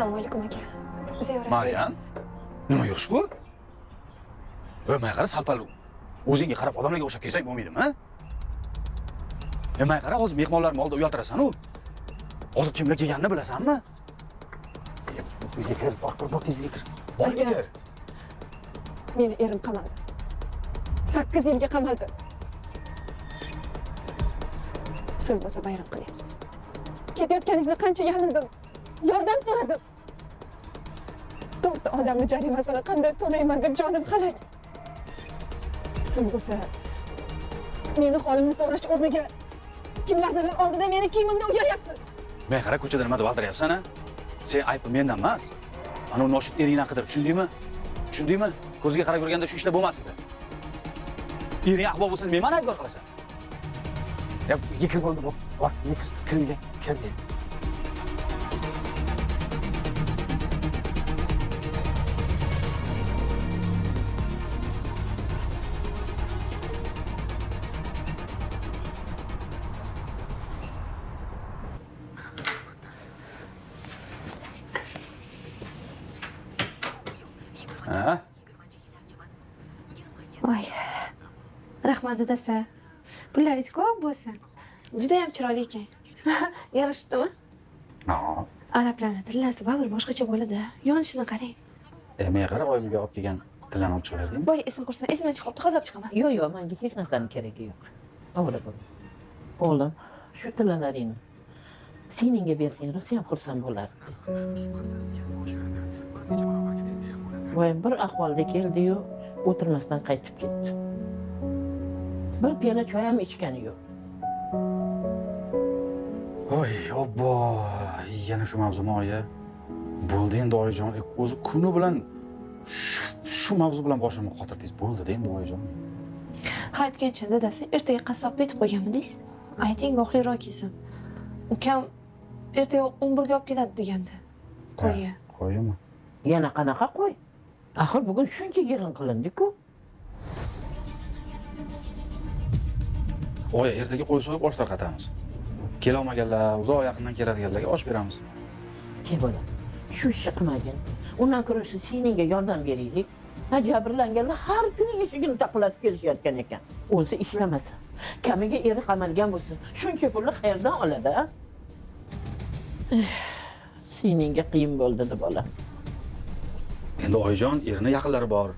Assalomu alaykum aka. Ziyorat. Maryam, nima yo'q bu? O'may qara, salpal o'zingga qarab odamlarga o'xshab kelsak bo'lmaydimi, ha? O'may qara, hozir mehmonlarni oldida uyaltirasan-ku. Hozir kimlar kelganini bilasanmi? Uyga kir, bor tez uyga kir. Uyga kir. Meni erim qamaldi. 8 yilga qamaldi. Siz bo'lsa bayram qilyapsiz. Ketayotganingizni qancha yalindim. Yordam so'radim. 4 odamni jarimasini qanday to'layman deb jonim halak. Siz bo'lsa meni holimni so'rash o'rniga kimlarnidir oldida meni kiyimimni o'g'irlayapsiz. Men qara, ko'chada nima deb valdirayapsan, ha? Sen aybi mendan emas. Ana noshud eringdan qidirib, tushundingmi? Tushundingmi? Ko'ziga qarab yurganda shu ishlar bo'lmas edi. Ering ahvol bo'lsa, men meni aybdor qilasan. Ya, uyga kirib oldi, bor, kir uyga, kir. Ha? Voy. Rahmat dadasi. Pullaringiz ko'p bo'lsin. Juda ham chiroyli ekan. Yarashibdimi? Ha. Arablarning tillasi baribir boshqacha bo'ladi. Yonishini qarang. Men qara, oyimga olib kelgan tilani olib chiqaverdim. Voy, esim qursin. Esimdan chiqibdi, hozir olib chiqaman. Yo'q, menga hech narsaning keragi yo'q. Avvalo o'g'lim, shu tillalaringni seningga bersang, rosa ham xursand bo'lardi. Voy, bir ahvolda keldi-yu, o'tirmasdan qaytib ketdi. Bir piyola choy ham ichgani yo'q. Voy, obbo, yana shu mavzumi oyi. Bo'ldi endi oyijon, o'zi kuni bilan shu mavzu bilan boshimni qotirdingiz. Bo'ldi-da endi oyijon. Ha, aytgancha dadasi, ertaga qassob betib qo'yganmidingiz? Ayting, voqliroq kelsin. Ukam ertaga 11 ga olib keladi degandi. Qo'yga. Qo'yimi? Yana qanaqa qo'y? Axir bugun shuncha yig'in qilindi-ku. Oy, ertaga qo'y so'yib osh tarqatamiz. Kela olmaganlar, uzoq yaqindan keladiganlarga osh beramiz. Ke bola, shu ishni qilmagin. Undan ko'ra seningga yordam beraylik. Ha, jabrlanganlar har kuni eshigini taqillatib kelishayotgan ekan. O'zi ishlamasa, kamiga eri qamalgan bo'lsa, shuncha pulni qayerdan oladi, ha? Seningga qiyin bo'ldi, bola. Endi oyijon, erining yaqinlari bor.